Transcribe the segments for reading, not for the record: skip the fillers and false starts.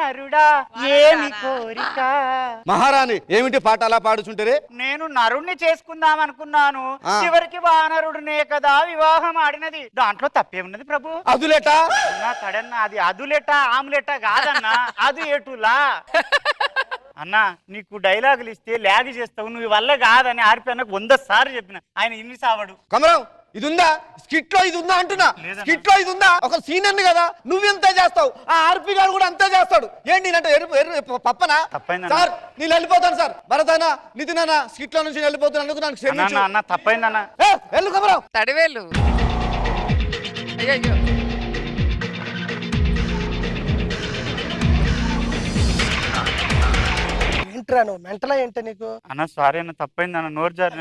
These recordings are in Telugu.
వానరుడా ఏమి కోరిక. మహారాణి ఏమిటి పాట అలా పాడుచుంటారే? నేను నరుణ్ణి చేసుకుందాం అనుకున్నాను, చివరికి వానరుడినే కదా వివాహం ఆడినది. దాంట్లో తప్పేమున్నది ప్రభు? అదులేట తడన్నా, అది అదులేట ఆమ్లెట కాదన్నా, అది ఏటులా. అన్నా నీకు డైలాగులు ఇస్తే ల్యాగ్ చేస్తావు, నువ్వు వల్ల కాదని ఆర్పి అన్నకు 100 సార్లు చెప్పిన, ఆయన ఇన్ని సావడు. కమరం ఇది ఉందా? స్కిట్ లో ఇది ఉందా అంటున్నా. స్కిట్ లో ఇది ఉందా? ఒక సీనియర్ కదా, నువ్వెంత చేస్తావు, ఆ ఆర్పి గారు కూడా అంతే చేస్తాడు. ఏంటి అంటే పప్పనా? సార్ నేను వెళ్ళిపోతాను సార్. భరతనా నితినా స్కిట్ లో నుంచి వెళ్ళిపోతున్నందుకు నాకు క్షమించు అన్న. తప్పైందన్నా. వెళ్ళు కమరం. తడివేలు. అయ్యో ఏంట్రా నువ్వు మెంటలా ఏంట నీకు? అన్న సారీ అన్న, తప్పైంది అన్న, నోరు జారి.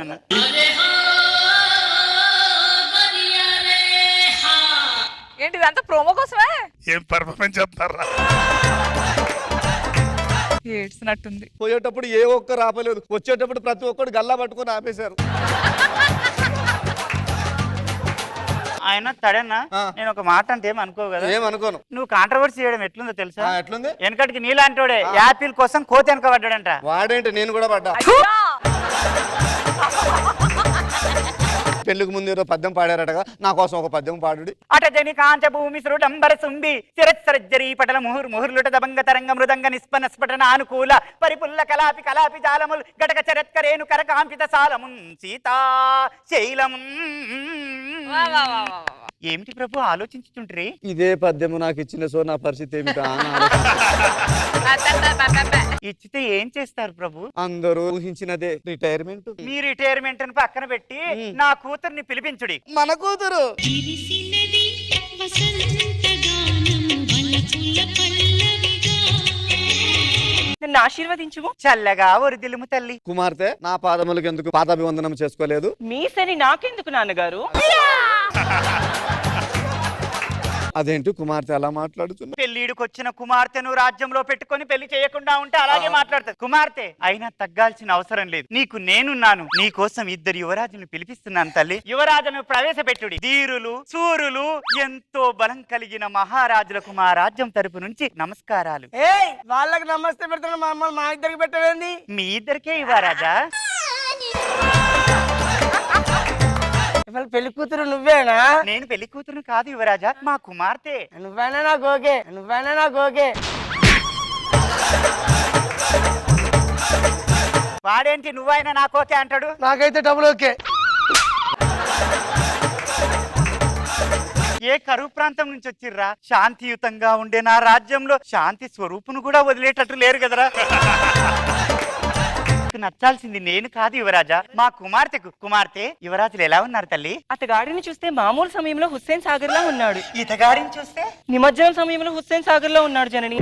ఏంటి ఇదంతా ప్రోమో కోసమే? ఏం పర్ఫార్మెన్స్ చెప్తారా? ఏడ్చినట్టుంది. పోయేటప్పుడు ఏ ఒక్కరు ఆపలేదు, వచ్చేటప్పుడు ప్రతి ఒక్కరు గల్లా పట్టుకొని ఆపేశారు. ఆయన తడన్నా, నేను ఒక మాట అంటే ఏమనుకో కదా. ఏమనుకోను. నువ్వు కాంట్రవర్సీ చేయడం ఎట్లుందో తెలుసా? ఎట్లుంది? వెనకటికి నీలాంటోడే యాపిల్ కోసం కోతి వెనక పడ్డాడంట. వాడేంటి, నేను కూడా పడ్డా. పెళ్లికి ముందు ఏదో పద్యం పాడారటగా, నా కోసం ఒక పద్యం పాడు. అటజని కాంచ భూమి సృడంబర సుంబి చిరచ్చరజ్జరీ పటల ముహుర్ ముహుర్లుట దబంగ తరంగ మృదంగ నిస్పన స్ఫటన అనుకూల పరిపుల్ల కలాపి కలాపి జాలముల్ గటక చరత్కరేణు కరకాంపిత సాలమున్ సీతా శైలమున్. ఏమిటి ప్రభు ఆలోచించుతుండ్రి? ఇదే పద్యము నాకు ఇచ్చిన సో నా పరిస్థితి ఏమిటా? ఇచ్చితే ఏం చేస్తారు ప్రభు? అందరూ ఊహించినదే, రిటైర్మెంట్. మీ రిటైర్మెంట్ అని పక్కన పెట్టి నా కూతుర్ని పిలిపించుడి. మన కూతురు నన్ను ఆశీర్వదించుము. చల్లగా ఒరిదిలుము తల్లి. కుమార్తె నా పాదములకు ఎందుకు పాదాభివందనం చేసుకోలేదు? మీ సరి నాకెందుకు నాన్నగారు? అదేంటి కుమార్తె అలా మాట్లాడుతున్నా? పెళ్లిడికొచ్చిన కుమార్తెను రాజ్యంలో పెట్టుకొని పెళ్లి చేయకుండా ఉంటే అలాగే మాట్లాడుతుంది కుమార్తె. అయినా తగ్గాల్సిన అవసరం లేదు, నీకు నేనున్నాను. నీ కోసం 2 యువరాజులను పిలిపిస్తున్నాను తల్లి. యువరాజును ప్రవేశపెట్టుడి. ధీరులు శూరులు ఎంతో బలం కలిగిన మహారాజులకు మా రాజ్యం తరపు నుంచి నమస్కారాలు. వాళ్ళకి నమస్తే పెడతాను, మమ్మల్ని మా ఇద్దరికి పెట్టవేంది? మీ ఇద్దరికే యువరాజా. పెళ్లి కూతురు నువ్వేనా? నేను పెళ్లి కూతురు కాదు యువరాజా, మా కుమార్తె. నువ్వైనా నాకు ఓకే, నువ్వైనా నాకు ఓకే. వాడేంటి నువ్వైనా నాకు ఓకే అంటాడు? నాకైతే డబుల్ ఓకే. ఏ కరువు ప్రాంతం నుంచి వచ్చిర్రా? శాంతియుతంగా ఉండే నా రాజ్యంలో శాంతి స్వరూపును కూడా వదిలేటట్టు లేరు కదరా. నచ్చాల్సింది నేను కాదు యువరాజా, మా కుమార్తెకు. కుమార్తె యువరాజులు ఎలా ఉన్నారు తల్లి? అతగాడిని చూస్తే మామూలు సమయంలో హుస్సేన్ సాగర్ లా ఉన్నాడు. ఇతగాడిని చూస్తే నిమజ్జనం సమయంలో హుస్సేన్ సాగర్ లో ఉన్నాడు జనని.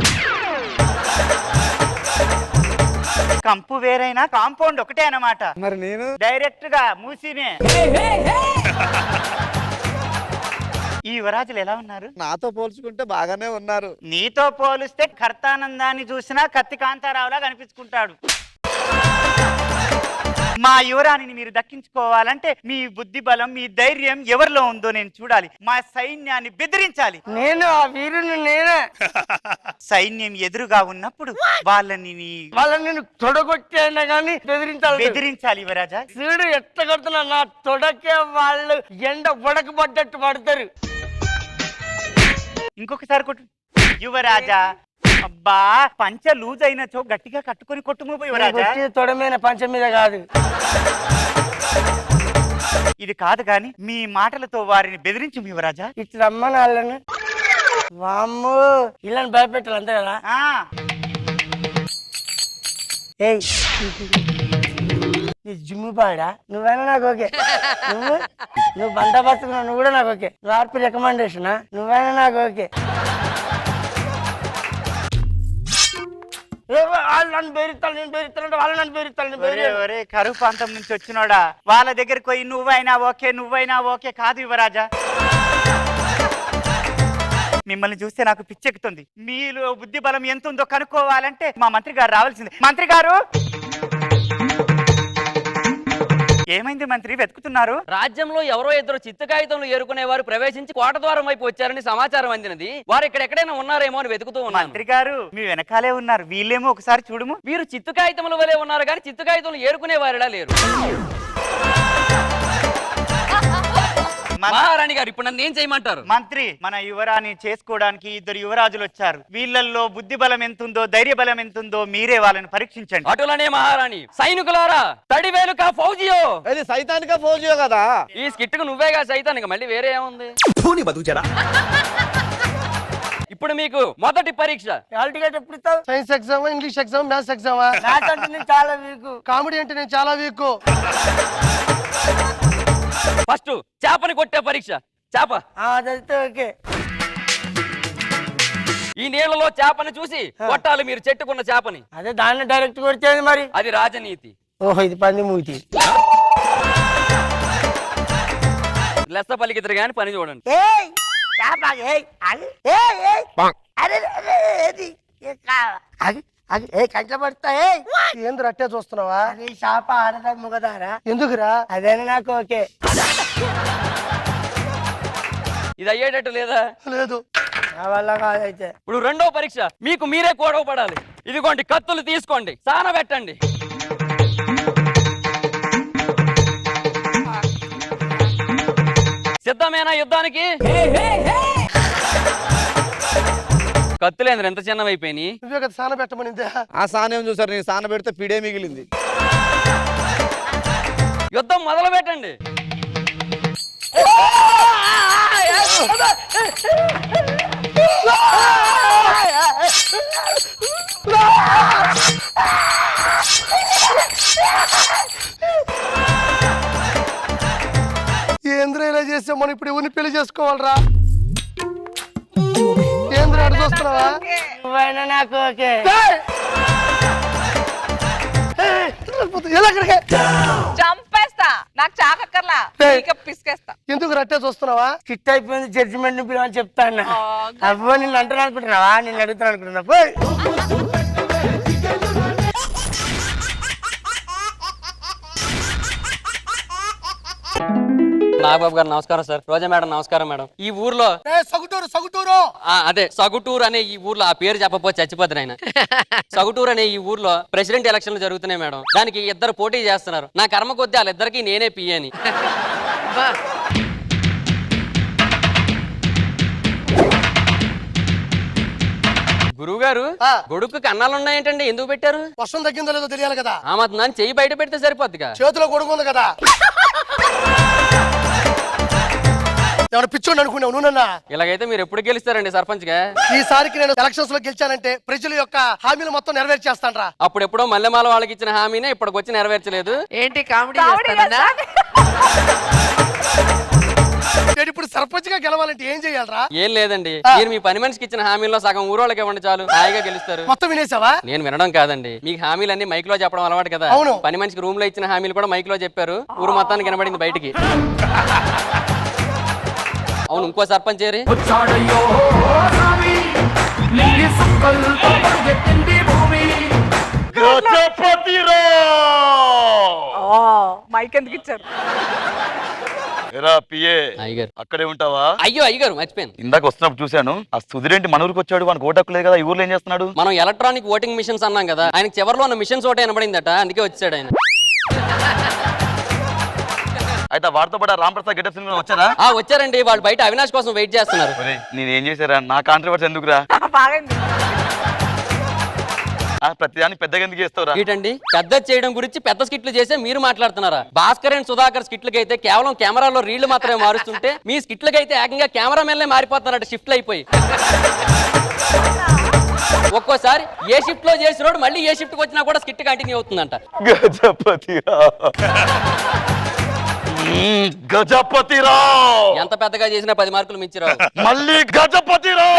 కంపు వేరైనా కాంపౌండ్ ఒకటే అన్నమాట. మరి నేను డైరెక్ట్ గా మూసినే. ఈ యువరాజులు ఎలా ఉన్నారు? నాతో పోల్చుకుంటే బాగానే ఉన్నారు. నీతో పోలిస్తే కర్తానందాన్ని చూసినా కత్తి కాంతారావులా కనిపించుకుంటాడు. మా యువరాణిని మీరు దక్కించుకోవాలంటే మీ బుద్ధి బలం, మీ ధైర్యం ఎవరిలో ఉందో నేను చూడాలి. మా సైన్యాన్ని బెదిరించాలి. నేను ఆ వీరుని నేనే. సైన్యం ఎదురుగా ఉన్నప్పుడు వాళ్ళని నేను తొడగొట్టేనా గానీ బెదిరించాలి యువరాజా. చూడు ఎట్ట కొడుతున్నా, నా తొడకే వాళ్ళు ఎండ ఉడకబడ్డట్టు పడతారు. ఇంకొకసారి కొట్టు యువరాజా. అబ్బా పంచ లూజ్ అయినచో గట్టిగా కట్టుకొని కొట్టుము యువరాజా. తొడమైన పంచ మీద కాదు. ఇది కాదు గాని మీ మాటలతో వారిని బెదిరించు యువరాజా. ఇట్లా రమ్మని వాళ్ళను. వామ్మో ఇళ్ళని భయపెట్టాలి అంతే కదా. ఏయ్ నీ జిమ్ము పాడా, నువ్వైనా నాకు ఓకే. నువ్వు బందోబస్తుకున్నావు, నువ్వు కూడా నాకు ఓకే. నువ్వు ఆర్పి రికమెండేషనా, నువ్వైనా నాకు ఓకే. వాళ్ళని బెదిరిస్తాను, నేను బెదిరిస్తానంటే వాళ్ళు నన్ను బెదిరిస్తాను. కరువు ప్రాంతం నుంచి వచ్చినోడా, వాళ్ళ దగ్గరికి పోయి నువ్వైనా ఓకే నువ్వైనా ఓకే కాదు యువరాజా. మిమ్మల్ని చూస్తే నాకు పిచ్చెక్కుతుంది. మీలో బుద్ధి బలం ఎంత ఉందో కనుక్కోవాలంటే మా మంత్రి గారు రావాల్సిందే. మంత్రి గారు ఏమైంది మంత్రి వెతుకుతున్నారు? రాజ్యంలో ఎవరో ఇద్దరు చిత్తు కాగితంలో ఏరుకునేవారు ప్రవేశించి కోట ద్వారం వైపు వచ్చారని సమాచారం అందినది. వారు ఎక్కడెక్కడైనా ఉన్నారేమో అని వెతుకుతూ ఉన్నాను. మంత్రి గారు మీ వెనకాలే ఉన్నారు, వీళ్ళేమో ఒకసారి చూడుము. వీరు చిత్తు కాగితముల వలె ఉన్నారు కానీ చిత్తు కాగితంలో ఏరుకునే వారిలా లేరు. మహారాణి గారు ఇప్పుడు నన్ను ఏం చేయమంటారు? మంత్రి, మన యువరాణి చేసుకోవడానికి ఇద్దరు యువరాజులు వచ్చారు. వీళ్ళల్లో బుద్ధి బలం ఎంతుందో ధైర్య బలం ఎంతుందో మీరే వాళ్ళని పరీక్షించండి. అటులనే మహారాణి. సైనికులారా తడివేలుక ఫౌజియో. ఇది సైతానిక ఫౌజియో కదా. ఈ స్కిట్ కు నువ్వేగా సైతానిక, మళ్ళీ వేరే ఏముంది? ఇప్పుడు మీకు మొదటి పరీక్ష. హాల్ టికెట్ ఎప్పుడు ఇస్తావు? Science exam, English exam, maths ఎగ్జామా? మ్యాథ్స్ అంటే నేను చాలా వీక్. కామెడీ అంటే నేను చాలా వీక్. ఫస్ట్ చేపని కొట్టే పరీక్ష. చేప అదైతే ఓకే. ఈ నీళ్ళలో చేపని చూసి కొట్టాలి మీరు, చెట్టుకున్న చేపని. అదే దాన్ని డైరెక్ట్ కొడితేది మరి. అది రాజనీతి. ఓహో, ఇది పంది మూతి. లెస్స పలికిద్దరు గాని పని చూడండి. ఏయ్ చేప, ఏయ్ ఆగు. ఏయ్ ఏయ్ అరే అరే ఏది ఆగి ఆగి. ఏ కంట్లో పడతా. ఏయ్ ఏంది అట్టే చూస్తున్నావా? అది చేప ఆడదా ముగదారా? ఎందుకురా? అదేనా నాకు ఓకే. ఇది అయ్యేటట్టు లేదా? లేదు. నా వల్ల కాదైతే. ఇప్పుడు రెండో పరీక్ష. మీకు మీరే గొడవ పడాలి. ఇదిగోండి కత్తులు తీసుకోండి, సాన పెట్టండి. సిద్ధమేనా యుద్ధానికి? కత్తులేంద్ర ఎంత చిన్నవైపోయినాయి. నువ్వే కదా సాన పెట్టమనిందే. ఆ సానేం చూసారు, నేను సాన పెడితే పిడే మిగిలింది. యుద్ధం మొదలు పెట్టండి. ఏంద్ర ఇలా చేస్తే మనం ఇప్పుడు ఎవరిని పెళ్లి చేసుకోవాలరా? ఏంద్ర అటు చూస్తున్నావా? నువ్వైనా నాకు ఓకే. చంపేస్తా, నాకు చాకక్కర్లా, ఏయ్. పిసికేస్తా. ఎందుకు రట్టే చూస్తున్నావా? స్కిట్ అయిపోయింది, జడ్జిమెంట్ ని పిలవని చెప్తాను. అవ్వ నిన్ను అంటున్నా అనుకుంటున్నావా? నిన్ను అడుగుతాను అనుకుంటున్నా. నాగబాబు గారు నమస్కారం సార్. రోజా మేడం నమస్కారం మేడం. ఈ ఊర్లో సగుటూరు సగుటూరు అదే సగుటూరు అనే ఈ ఊర్లో, ఆ పేరు చెప్పకపోతే చచ్చిపోతారు ఆయన. సగుటూరు అనే ఈ ఊర్లో ప్రెసిడెంట్ ఎలక్షన్లు జరుగుతున్నాయి మేడం. దానికి ఇద్దరు పోటీ చేస్తున్నారు. నా కర్మ కొద్దీ వాళ్ళిద్దరికి నేనే పియ్యని. గురువు గారు, గొడుక్కు కన్నాలు ఉన్నాయేంటండి, ఎందుకు పెట్టారు? వర్షం తగ్గిందో లేదో తెలియాలి కదా. ఆ మాత్రం దాన్ని చెయ్యి బయట పెడితే సరిపోద్దిగా. చేతిలో గొడుగు ఉంది కదా. ఎవరు పిచ్చోండి అనుకున్నావు నువ్వునన్నా? ఇలాగైతే మీరు ఎప్పుడు గెలుస్తారండి సర్పంచ్ గా? ఈసారికి నేను ఎలక్షన్స్ లో గెలిచానంటే ప్రజల యొక్క హామీలు మొత్తం నెరవేర్చేస్తాను రా. అప్పుడు ఎప్పుడో మల్లెమాల వాళ్ళకి ఇచ్చిన హామీనే ఇప్పటికి వచ్చి నెరవేర్చలేదు. ఏంటి కామెడీ కామెడీ చేస్తానన్నా? నేను ఇప్పుడు సర్పంచ్ గా గెలవాలంటే ఏం చేయాలరా? ఏం లేదండి, మీరు మీ పని మనిషికి ఇచ్చిన హామీలో సగం ఊరోళ్ళకి ఇవ్వండి చాలు, హాయిగా గెలుస్తారు. మొత్తం వినేసావా? నేను వినడం కాదండి, మీకు హామీలన్నీ మైక్ లో చెప్పడం అలవాటు కదా. అవును. పని మనిషికి రూమ్ లో ఇచ్చిన హామీలు కూడా మైక్ లో చెప్పారు, ఊరు మొత్తానికి వినబడింది బయటికి. అవును, ఇంకో సర్పంచ్ ఏరి మైక్ ఎందుకు ఇచ్చారు? అయ్యగారు. అక్కడే ఉంటావా? అయ్యో అయ్యగారు మర్చిపోయాను. ఇందాక వస్తున్నప్పుడు చూశాను. ఆ సుధిరేంటి మన ఊరికి వచ్చాడు, వానికి ఓటు హక్కు లేదు కదా, ఈ ఊర్లో ఏం చేస్తున్నాడు? మనం ఎలక్ట్రానిక్ ఓటింగ్ మిషన్స్ అన్నాం కదా, ఆయనకి చివరిలో ఉన్న మిషన్స్ ఓటే వినబడిందట, అందుకే వచ్చాడు ఆయన. అయితే వారితో పాటు రాంప్రసాద్ గెటప్ సినిమా వచ్చారా? వచ్చారండి, వాళ్ళు బయట అవినాష్ కోసం వెయిట్ చేస్తున్నారు. నేను ఏం చేశారా? నా కాంట్రవర్సీ ఎందుకురా? బాగైంది. ప్రతిదాన్ని పెద్దగా ఎందుకు చేస్తావురా? ఏంటండి పెద్ద చేయడం గురించి పెద్ద స్కిట్లు చేసే మీరు మాట్లాడుతున్నారా? భాస్కర్ అండ్ సుధాకర్ స్కిట్లకైతే కేవలం కెమెరాలో రీళ్లు మాత్రమే మారుస్తుంటే, మీ స్కిట్లకైతే ఏకంగా కెమెరామెన్లే మారిపోతున్నారట షిఫ్ట్లు అయిపోయి. ఒక్కోసారి ఏ షిఫ్ట్ లో చేసినోడు మళ్ళీ ఏ షిఫ్ట్ కి వచ్చినా కూడా స్కిట్ కంటిన్యూ అవుతుందంట. గజపతిరావు ఎంత పెద్దగా చేసినా 10 మార్కులు మించిరావు. మళ్ళీ గజపతిరావు.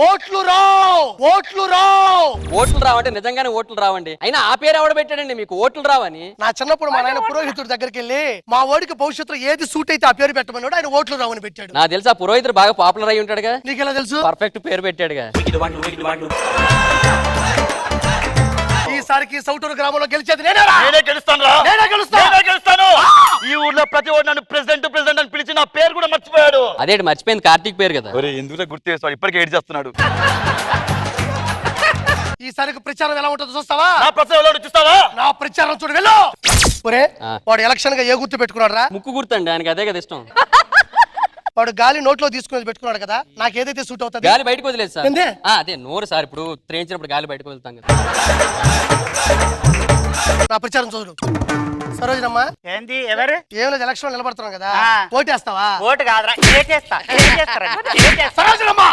ఓట్లు రావు, ఓట్లు రావు. ఓట్లు రావంటే నిజంగానే ఓట్లు రావండి. అయినా ఆ పేరు ఎవడ పెట్టాడండి మీకు ఓట్లు రావని? నా చిన్నప్పుడు మా నాయన పురోహితుడి దగ్గరికి వెళ్ళి మా వాడికి భవిష్యత్తులో ఏది సూట్ అయితే ఆ పేరు పెట్టమన్నాడు, ఆయన ఓట్లు రావని పెట్టాడు. నాకు తెలుసు, ఆ పురోహితుడు బాగా పాపులర్ అయి ఉంటాడుగా. నీకెలా తెలుసు? పర్ఫెక్ట్ పేరు పెట్టాడుగా. ఈ ఈసారికి సౌటూరు గ్రామంలో గెలిచేది నేనేరా? నేనే గెలుస్తాను రా. నేనే గెలుస్తా. నేనే గెలుస్తాను. ఈ ఊర్లో ప్రతి ఒక్కరు నన్ను ప్రెసిడెంట్ అని పిలిచి నా పేరు కూడా మర్చిపోయాడు. అదేంటి మర్చిపోయింది కార్తీక్ పేరు కదా. ఒరే ఎందుకు గుర్తు చేస్తాడు, ఇప్పటికే ఏడు చేస్తున్నాడు. ఈసారికి ప్రచారం ఎలా ఉంటుందో చూస్తావా? నా ప్రసంగంలో చూస్తావా? నా ప్రచారం చూడు వెళ్ళు. ఒరే ఆ. వాడు ఎలక్షన్ గా ఏ గుర్తు పెట్టుకున్నాడు రా? ముక్కు గుర్తండి ఆయనకి అదే కదా ఇష్టం. వాడు గాలి నోట్లో తీసుకుని పెట్టుకున్నాడు కదా, నాకు ఏదైతే సూట్ అవుతుంది. గాలి బయటకు వదిలేదు సార్. ఏంది? అదే నోరు సార్, ఇప్పుడు త్రేయించినప్పుడు గాలి బయటకు వదులుతాం కదా. నా ప్రచారం చూడు. సరోజనమ్మా, ఏంది ఎవరు? ఏం లేదు, ఎలక్షన్ నిలబడుతున్నాం కదా, ఆ. ఓటేస్తావా? ఓటు కాదురా ఏటేస్తా. సరోజనమ్మా,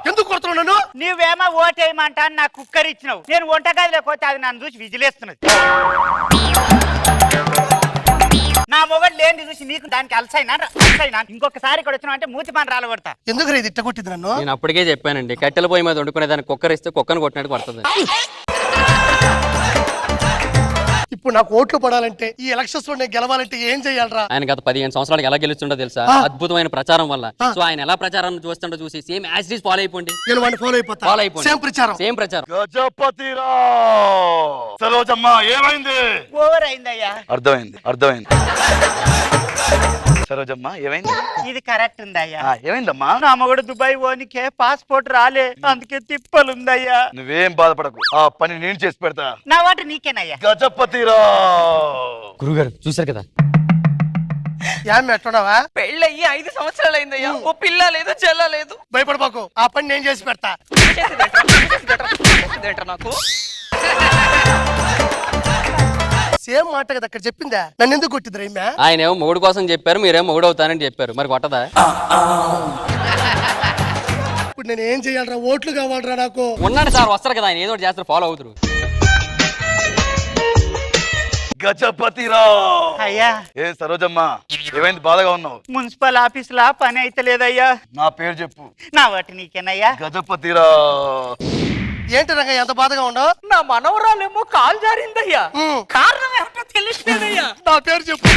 ఎందుకు కొడుతున్నావు నన్ను? నువ్వేమో ఓటేయమంటా అని నా కుక్కర్ ఇచ్చినావు. నేను వంటగదిలోకి పోతే అది నన్ను చూసి విజిలేస్తున్నది. నా మొగడు లేని చూసి నీకు దానికి అలసైనా ఇంకొకసారి ఇక్కడ వచ్చినా అంటే మూతి పని రాలగొడతా. ఎందుకు రే ఇది ఇట్ట కొట్టింది నన్ను? నేను అప్పటికే చెప్పానండి, కట్టెల పొయ్యి మీద వండుకునే దానికి కుక్కర్ ఇస్తే కుక్కను కొట్టినట్టు పడుతుంది. ఇప్పుడు నాకు ఓట్లు పడాలంటే, ఈ ఎలక్షన్స్ లో నేను గెలవాలంటే ఏం చెయ్యాలరా? ఆయన గత 15 సంవత్సరాలకు ఎలా గెలుస్తుండో తెలుసా? అద్భుతమైన ప్రచారం వల్ల. సో ఆయన ఎలా ప్రచారం చూస్తుండో చూసి same as it is follow అయిపోండి. నేను వాడిని ఫాలో అయిపోతా. ఫాలో అయిపోండి. సేమ్ ప్రచారం. సేమ్ ప్రచారం. గజపతిరావు. సరోజమ్మ ఏమైంది? ఓవర్ అయిందయ్యా. అర్థమైంది. సరోజమ్మ ఏమైంది? ఇది కరెక్ట్ ఉందయ్యా. ఏమైందమ్మా? నా మొగడు దుబాయ్ పోనీకే పాస్పోర్ట్ రాలే, అందుకే తిప్పలుందయ్యా. నువ్వేం బాధపడకు, ఆ పని నేను చేసి పెడతా. నా వాటి నీకేనయ్యా. గజపతిరావు. గురుగారు చూసారు కదా, ఏం ఎట్టున్నావా? పెళ్ళయ్యి 5 సంవత్సరాలు అయిందయ్యా. ఓ పిల్ల లేదు, చెల్ల లేదు. భయపడబాకు, ఆ పని నేను చేసి పెడతా. చేసేదేంట్రా నాకు? సేమ్ మాట కదా అక్కడ చెప్పిందా? నన్ను ఎందుకు కొట్టింది రైమ్యా? ఆయన ఏమో మొగుడు కోసం చెప్పారు, మీరేమో మొగుడు అవుతానని చెప్పారు. మరి కొట్టదా? ఇప్పుడు నేను ఏం చెయ్యాలరా? ఓట్లు కావాలరా నాకు. ఉన్నాడు సార్, వస్తారు కదా, ఆయన ఏదో ఒకటి చేస్తారు, ఫాలో అవుతారు. గజపతిరావు. అయ్యా ఏ సరోజమ్మ ఏమైంది, బాధగా ఉన్నావు? మున్సిపల్ ఆఫీస్ లా పని అయితే లేదయ్యా. నా పేరు చెప్పు. నా వాటి నీకేనయ్యా. గజపతిరావు. ఏంటి రంగా ఎంత బాధగా ఉండవు? నా మనవరాలేమో కాలు జారిందయ్యా. ఉమ్. కారణం ఏమిటో తెలియట్లేదయ్యా. నా పేరు చెప్పు.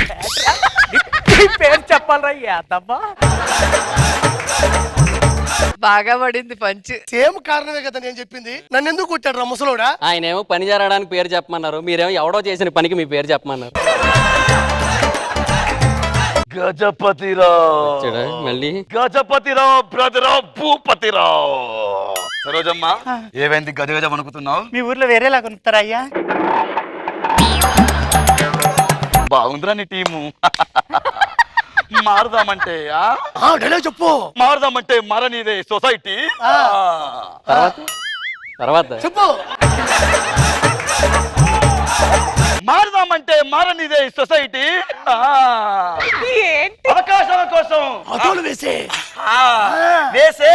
నీ పేరు చెప్పాలయ్యా తప్ప. బాగా పడింది పంచ్. సేమ్ కారణమే కదా నేను చెప్పింది. నన్ను ఎందుకు కొట్టాడు రా ముసలోడా? ఆయన ఏమో పని జరగడానికి పేరు చెప్పమన్నారు, మీరేమో ఎవడో చేసిన పనికి మీ పేరు చెప్పమన్నారు. గజపతిరావు. చూడా మళ్ళీ. గజపతిరావు బ్రదరావు భూపతిరావు. సరోజమ్మ ఏమైంది, గజగజ వణుకుతున్నావు? మీ ఊర్లో వేరేలా కొనుక్తారా అయ్యా? బాగుందిరా నీ టీము. మారుదామంటే డైలాగ్ చెప్పు. మారుదామంటే మారనిదే సొసైటీ. తర్వాత చెప్పు. మారుదామంటే మారనిదే సొసైటీ. అవకాశాల కోసం ఆటోలు వేసే వేసే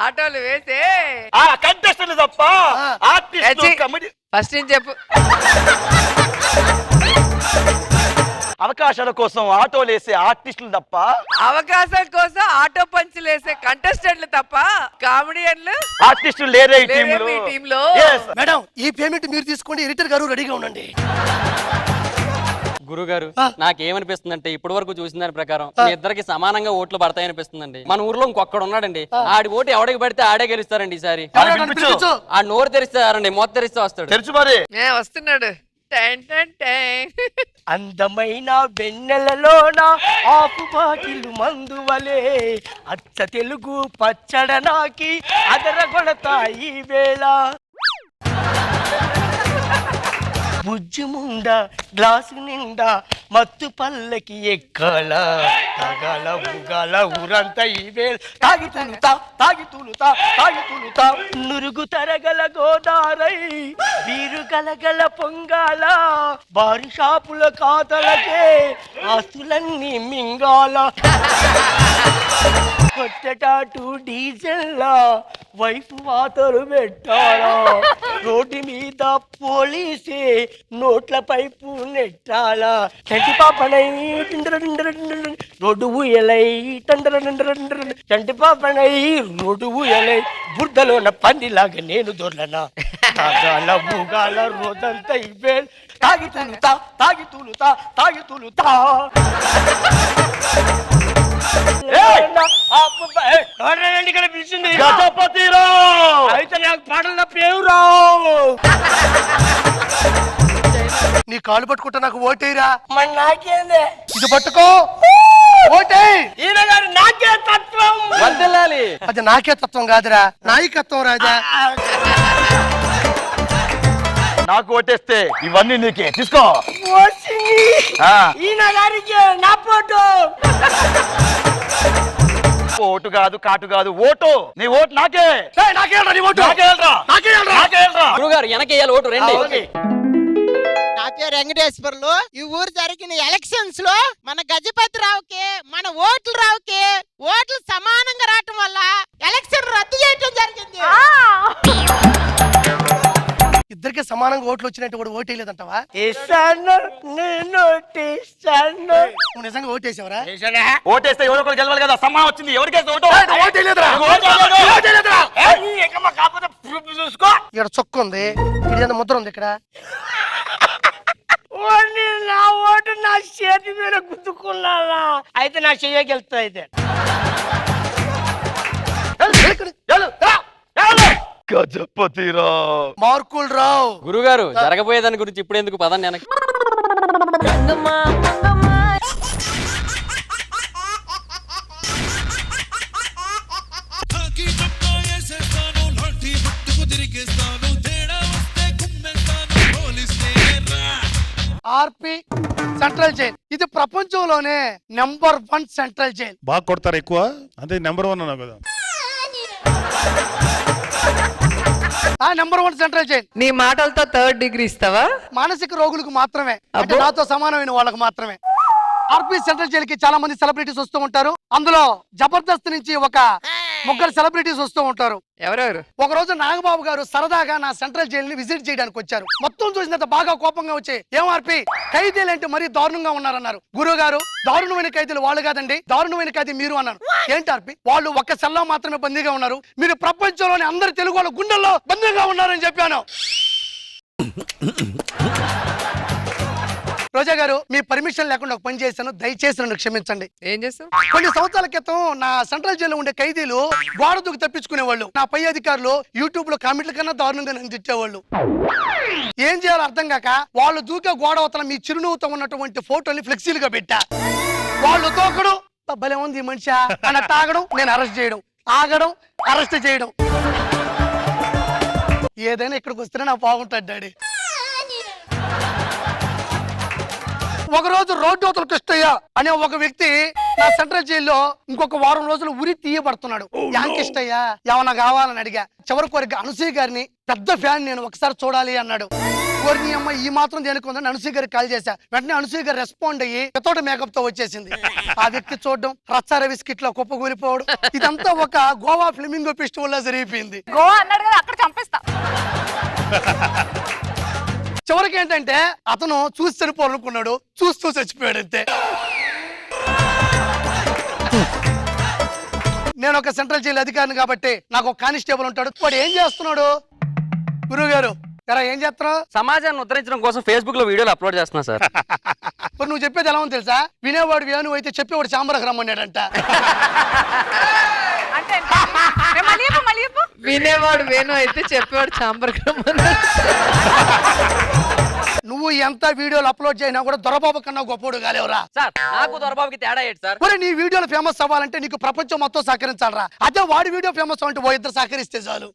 ఆటోలు వేసే ఆ కంటెస్టెంట్ తప్ప ఆర్టిస్ట్ కమెడీ. ఫస్ట్ నుంచి చెప్పు. అవకాశాల కోసం ఆటోలు వేసే ఆర్టిస్టులు తప్ప, అవకాశం కోసం ఆటో పంచులు వేసే కంటెస్టెంట్లు తప్ప కామెడియన్లు ఆర్టిస్టులు లేరే ఈ లేరే టీంలో. మీ టీంలో. Yes. మేడం, ఈ పేమెంట్ మీరు తీసుకోండి, ఎడిటర్ గారు రెడీగా ఉండండి. గురుగారు నాకేమనిపిస్తుంది అంటే, ఇప్పటి వరకు చూసిన దాని ప్రకారం మీ ఇద్దరికి సమానంగా ఓట్లు పడతాయనిపిస్తుందండి. మన ఊర్లో ఇంకొకడు ఉన్నాడండి, ఆడి ఓటు ఎవడికి పడితే ఆడే గెలుస్తారండి ఈసారి. పిలిపించు. ఆ నోరు తెరిస్తారండి, మొత్తం తెరిస్తే వస్తాడు. తెరుచు మరి. వస్తున్నాడు. Ten ten ten. అందమైన వెన్నెలలోన ఆపు బాటిలు మందువలే అచ్చ తెలుగు పచ్చడనాకి అదరగొడతాయి వేళ. బుజ్జి ముండా గ్లాసు నిండా మత్తు పల్లకి ఎక్కాల తగల ఉగాల ఊరంతా ఈ వేళ తాగి తులుతా నురుగు తరగల గోదారై వీరు గలగల పొంగాల బారి షాపుల ఖాతాలకే ఆస్తులన్నీ మింగాల. కొట్టటాటు డీజిల్లా వైఫ్ వాతలు పెట్టాలా, రోడ్డు మీద పోలీసే నోట్ల పైపు నెట్టాలా. చంటి పాపనై రోడ్డు ఊయలై చంటి పాపనై రోడ్డు ఊయలై బుర్దలోన పందిలాగా నేను దొర్లనా తాగాల ఊగాల రోజంతా ఇవే తాగి తులుతా ఇక్కడ పిలిచింది గజపతిరావు అయితే నాకు పాటలు తప్ప ఏం రావు. నీ కాలు పట్టుకుంటా నాకు ఓటేరా. మరి నాకేందే ఇది పట్టుకో ఓటే. ఈయన గారు నాకే తత్వం. వర్ధిల్లాలి. అది నాకే తత్వం కాదురా, నాయకత్వం రాజా. నాకు ఓటేస్తే ఇవన్నీ నీకే తీసుకో. వచ్చింది. ఆ. ఈయన గారికి నా ఫోటో. ఓటు కాదు కాటు కాదు ఓటు. నీ ఓటు నాకే. నాకేళ్ళరా నీ ఓటు. నాకేల్రా. నాకేల్రా. గురుగారు వెనకేయాలి ఓటు రండి. నా పేరు వెంకటేశ్వర్లు. ఈ ఊరు జరిగిన ఎలక్షన్స్ లో మన గజపతి రావుకి మన ఓట్లు రావుకి ఓట్లు సమానంగా రావటం వల్ల ఎలక్షన్ రద్దు చేయటం జరిగింది. ఇద్దరికి సమానంగా ఓట్లు వచ్చినట్టు కూడా ఓటేయలేదంటావా? ఇస్తాను నేను ఇస్తాను. నువ్వు నిజంగా ఓటేసావరా? ఓటేస్తే ఎవరో ఒకరు గెలవాలి కదా. సమ్మా వచ్చింది. ఎవరికేస్తే ఓటు? ఓటేయలేదురా. ఓటేయలేదురా. కాకపోతే ప్రూఫ్ చూసుకో. ఇక్కడ చొక్కు ఉంది, ఇక్కడ ముద్ర ఉంది. ఇక్కడ ఓన్లీ నా ఓటు నా చేతి మీద గుద్దుకున్నా. అయితే నా చెయ్యకి వెళ్తా. అయితే గజపతిరావు. మార్కులు రావు. గురుగారు జరగబోయేదాని గురించి ఇప్పుడు ఎందుకు పదండి వెనక్కి. ఆర్పి సెంట్రల్ జైల్ ఇది ప్రపంచంలోనే #1 సెంట్రల్ జైల్. బాగా కొడతారు ఎక్కువ, అదే నెంబర్ 1 అన్నావు కదా. #1 సెంట్రల్ జైల్. నీ మాటలతో 3rd డిగ్రీ ఇస్తావా? మానసిక రోగులకు మాత్రమే, అంటే నాతో సమానమైన వాళ్ళకి మాత్రమే. ఆర్పి సెంట్రల్ జైల్ కి చాలా మంది సెలబ్రిటీస్ వస్తూ ఉంటారు. అందులో జబర్దస్త్ నుంచి ఒక ముగ్గురు సెలబ్రిటీస్ వస్తూ ఉంటారు. ఎవరెవరు? ఒక రోజు నాగబాబు గారు సరదాగా నా సెంట్రల్ జైల్ ని విజిట్ చేయడానికి వచ్చారు. మొత్తం చూసిన తర్వాత బాగా కోపంగా వచ్చి, ఏం ఆర్పి ఖైదీలు అంటే మరీ దారుణంగా ఉన్నారన్నారు. గురువు గారు, దారుణమైన ఖైదీలు వాళ్ళు కాదండి, దారుణమైన ఖైదీ మీరు అన్నారు. ఏంటి ఆర్పి? వాళ్ళు ఒక్క సెల్లో మాత్రమే బందీగా ఉన్నారు, మీరు ప్రపంచంలోని అందరి తెలుగు వాళ్ళ గుండెల్లో బందీగా ఉన్నారని చెప్పాను. రోజా గారు, మీ పర్మిషన్ లేకుండా ఒక పని చేశాను, దయచేసి నన్ను క్షమించండి. ఏం చేస్తావు? కొన్ని సంవత్సరాల క్రితం నా సెంట్రల్ జైల్లో ఉండే ఖైదీలు గోడ దూకి తప్పించుకునేవాళ్ళు. నా పై అధికారులు యూట్యూబ్ లో కామెంట్ల కన్నా దారుణంగా నన్ను తిట్టేవాళ్ళు. ఏం చేయాలో అర్థం కాక వాళ్ళు దూకే గోడ అవతల మీ చిరునవ్వుతో ఉన్నటువంటి ఫోటోని ఫ్లెక్సీలుగా పెట్టా. వాళ్ళు తోకడం భలే ఉంది మనిషి అన్నట్టు ఆగడం, నేను అరెస్ట్ చేయడం, ఆగడం, అరెస్ట్ చేయడం. ఏదైనా ఇక్కడికి వస్తేనే నాకు బాగుంటాడు డాడీ. ఒక రోజు రోడ్డు అవతల కృష్ణయ్య అనే ఒక వ్యక్తి నా సెంట్రల్ జైల్లో ఇంకొక వారం రోజులు ఉరి తీయబడుతున్నాడు. యాంకిష్టయ్య ఏమన్నా కావాలని అడిగా. చివరి కోరిక అనసూయ గారిని, పెద్ద ఫ్యాన్ నేను, ఒకసారి చూడాలి అన్నాడు. కోరిని అమ్మ ఈ మాత్రం దేనికి ఉందని అనసూయ గారికి కాల్ చేశా. వెంటనే అనసూయ గారు రెస్పాండ్ అయ్యి కొత్త మేకప్ తో వచ్చేసింది. ఆ వ్యక్తి చూడడం, రచ్చార బిస్కెట్ లో కుప్పకూలిపోవడం, ఇదంతా ఒక గోవా ఫ్లెమింగో ఫెస్టివల్ లా జరిగిపోయింది. గోవా అన్నాడు కదా, అక్కడ చంపేస్తా. చివరికి ఏంటంటే అతను చూసి చనిపోవాలనుకున్నాడు, చూస్తూ చచ్చిపోయాడు అంతే. నేను ఒక సెంట్రల్ జైలు అధికారిని కాబట్టి నాకు ఒక కానిస్టేబుల్ ఉంటాడు. వాడు ఏం చేస్తున్నాడు? గురువు గారు ఏం చేస్తున్నావు? సమాజాన్ని ఉద్ధరించడం కోసం ఫేస్బుక్ లో వీడియోలు అప్లోడ్ చేస్తున్నా సార్. మరి నువ్వు చెప్పేది ఎలా ఉంది తెలుసా? వినేవాడు వేణు అయితే చెప్పేవాడు చాంబరకు రమ్మన్నాడంట. వినేవాడు వేణు అయితే చెప్పేవాడు చాంబర్. నువ్వు ఎంత వీడియోలు అప్లోడ్ చేసినా కూడా దొరబాబు కన్నా గొప్పోడు కాలేవరా సార్. నాకు దొరబాబుకి తేడా ఏంటి సార్? మరి నీ వీడియోలు ఫేమస్ అవ్వాలంటే నీకు ప్రపంచం మొత్తం సహకరించాలరా. అదే వాడి వీడియో ఫేమస్ అవ్వాలంటే ఓ ఇద్దరు సహకరిస్తే చాలు.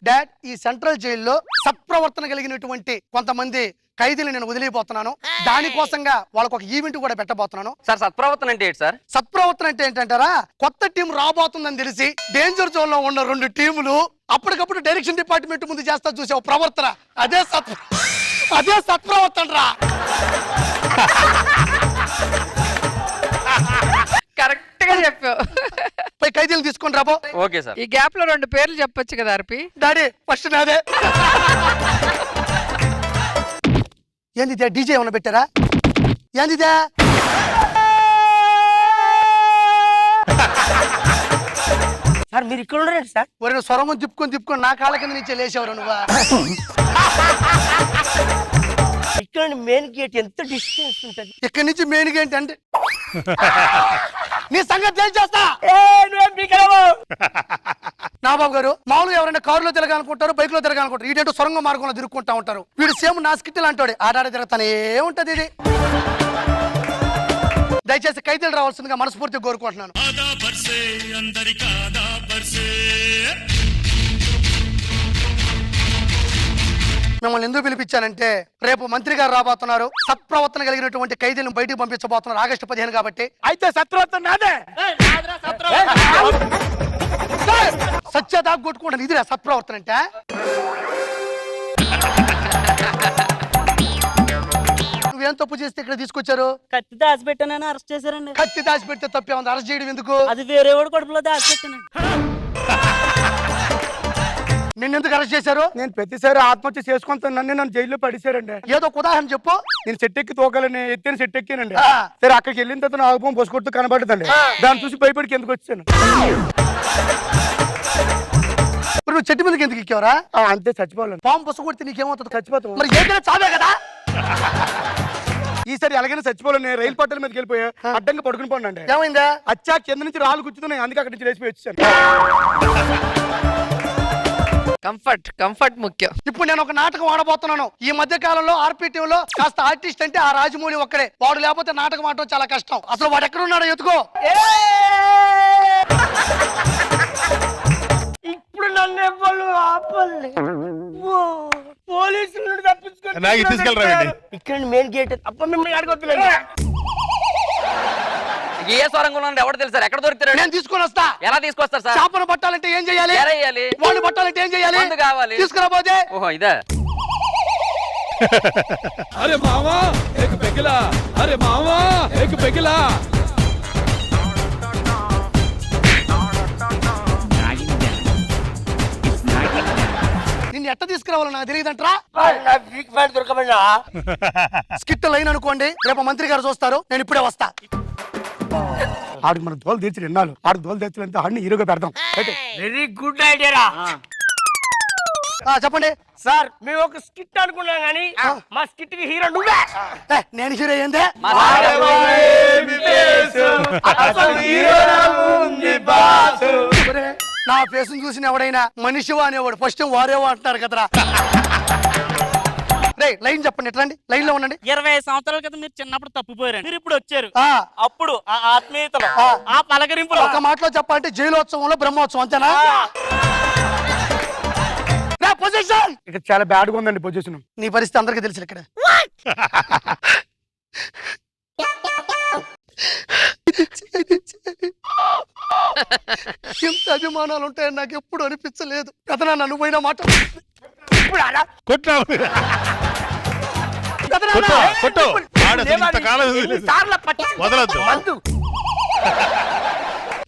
డాడ్, ఈ సెంట్రల్ జైల్లో సత్ప్రవర్తన కలిగినటువంటి కొంతమంది ఖైదీలు నేను వదిలిపోతున్నాను. దానికోసంగా వాళ్ళకు ఒక ఈవెంట్ కూడా పెట్టబోతున్నాను. సార్ సత్ప్రవర్తన అంటే ఏంటి సార్? సత్ప్రవర్తన అంటే ఏంటంటారా? కొత్త టీం రాబోతుందని తెలిసి డేంజర్ జోన్ లో ఉన్న 2 టీములు అప్పటికప్పుడు డైరెక్షన్ డిపార్ట్మెంట్ ముందు చేస్తా చూసే ప్రవర్తన, అదే సత్ప్రవర్తన రా. కరెక్ట్ గా చెప్పావు. పోయి ఖైదీలు తీసుకొని రాబో. Okay sir. ఈ గ్యాప్ లో 2 పేర్లు చెప్పొచ్చు కదా ఆర్పి. డాడీ ఫస్ట్ నాదే. ఏంది డీజే ఏమన్నా పెట్టారా? ఏందిదే? సార్ మీరు ఇక్కడ ఉండరండి సార్. ఒరే స్వరము తిప్పుకొని నా కాళ్ళ కింద నుంచి లేచేవారు నువ్వా? ఇక్కడ మెయిన్ గేట్ ఎంత డిస్టెన్స్ ఉంటది? ఇక్కడి నుంచి మెయిన్ గేట్ అంటే నీ సంగతి తెలిచేస్తా. నా బాబు గారు మామూలుగా ఎవరైనా కారులో తిరగాలనుకుంటారు, బైక్ లో తిరగాలనుకుంటారు, ఇదేంటో సొరంగ మార్గంలో తిరుగుకుంటా ఉంటారు. వీడు సేమ్ నా స్కిట్ అంటాడు, ఆడాడ తిరుగుతానే ఉంటది ఇది. దయచేసి ఖైదీలు రావాల్సిందిగా మనస్ఫూర్తిగా కోరుకుంటున్నాను. మిమ్మల్ని ఎందుకు పిలిపించానంటే రేపు మంత్రి గారు రాబోతున్నారు. సత్ప్రవర్తన కలిగినటువంటి ఖైదీలను బయటికి పంపించబోతున్నారు ఆగస్టు 15 కాబట్టి. అయితే సత్రవతం నాదే. సత్య దాకా కొట్టుకుంటాను, ఇదిరా సత్ప్రవర్తన అంటే. నువ్వేం తప్పు చేస్తే ఇక్కడ తీసుకొచ్చారు? కత్తి దాచిపెట్టానని అరెస్ట్ చేశారండి. కత్తి దాచి పెడితే తప్పే ఉంది, అరెస్ట్ చేయడం ఎందుకు? అది వేరే వాడు కడుపులో దాచిపెట్టానండి. నిన్నెందుకు అరెస్ట్ చేశారు? నేను ప్రతిసారి ఆత్మహత్య చేసుకుంటాను, నన్ను జైల్లో పడిశారండి. ఏదో ఒక ఉదాహరణ చెప్పు. నేను చెట్టు ఎక్కి తోకాలని ఎత్తిన చెట్టు ఎక్కానండి. సరే అక్కడికి వెళ్ళిన తర్వాత నా ఆగుపం పొసుకొట్టు కనబడుతుంది. దాన్ని చూసి భయపడికి ఎందుకు వచ్చాను. మరి నువ్వు చెట్టు మీదకి ఎందుకు ఎక్కావరా? అంతే చచ్చిపోవాలి. పాము పొస కొడితే నీకేమవుతుంది? చచ్చిపోతాం. మరి ఏదైనా చావే కదా. ఈసారి ఎలాగైనా చచ్చిపోవాలి. రైలు పట్టాల మీదకి వెళ్ళిపోయా అడ్డంగా పడుకుని పోండి. ఏమైందా? అచ్చా కింద నుంచి రాళ్ళు కూర్చుతున్నాయి, అందుకే అక్కడి నుంచి లేచిపోయి వచ్చాను. కంఫర్ట్ ముఖ్యం. ఇప్పుడు నేను ఒక నాటకం ఆడబోతున్నాను. ఈ మధ్య కాలంలో ఆర్పీటీవ్ లో కాస్త ఆర్టిస్ట్ అంటే ఆ రాజమౌళి ఒక్కడే. వాడు లేకపోతే నాటకం ఆడటం చాలా కష్టం. అసలు వాడు ఎక్కడ ఉన్నాడో ఎత్తుకో. ఇప్పుడు నన్ను ఎవ్వరు ఆపలే. పోలీసులు తప్పించుకొని నాకు ఇది తీసుకెళ్ళరా? ఇక్కడ మెయిన్ గేట్ తప్ప మిమ్మల్ని అడగొద్దులేదు. ఏ సొరంగంలో ఉన్నాడు ఎవరు తెలుసు సార్? ఎక్కడ దొరుకుతారు? నేను తీసుకొని వస్తా. ఎలా తీసుకొస్తారు సార్? చేపను పట్టాలంటే ఏం చేయాలి? ఎలా వేయాలి? వాడిని పట్టాలంటే ఏం చేయాలి? మందు కావాలి. తీసుకురాబోతే. ఓహో ఇదే. అరే మామా ఏక్ పెగిలా, అరే మామా ఏక్ పెగిలా. నిన్ను ఎట్ట తీసుకురావాలో నాకు తెలియదంటరా. వీక్ పాయింట్ దొరకబడినా స్కిట్ లైన్ అనుకోండి, రేపు మంత్రి గారు చూస్తారు. నేను ఇప్పుడే వస్తా. ఆడికి మన దోలు తీర్చి ఎన్నాళ్ళు ఆడికి దోలు తీర్చలేంటే ఆడిని హీరోగా పెడతాం. వెరీ గుడ్ ఐడియా రా. చెప్పండి సార్ మేము ఒక స్కిట్ అనుకున్నాం కానీ మా స్కిట్ కి హీరో నువ్వే. నేను హీరో ఏందే? నా ఫేస్ చూసిన ఎవడైనా మనిషివా అనేవాడు ఫస్ట్ వారేవా అంటారు కదరా. రే లైన్ చెప్పండి, ఎట్లండి లైన్ లో ఉండండి. 20 సంవత్సరాల క్రితం మీరు చిన్నప్పుడు తప్పిపోయారు, మీరు ఇప్పుడు వచ్చారు. అప్పుడు ఆ ఆత్మీయతలో ఆ పలకరింపులో ఒక మాటలో చెప్పాలంటే జైలోత్సవంలో బ్రహ్మోత్సవం అంతేనా? పొజిషన్ ఇక్కడ చాలా బ్యాడ్ గా ఉందండి పొజిషన్. నీ పరిస్థితి అందరికీ తెలుసు. ఇక్కడ ఎంత అభిమానాలు ఉంటాయని నాకు ఎప్పుడు అనిపించలేదు కదా. నన్ను పోయిన మాట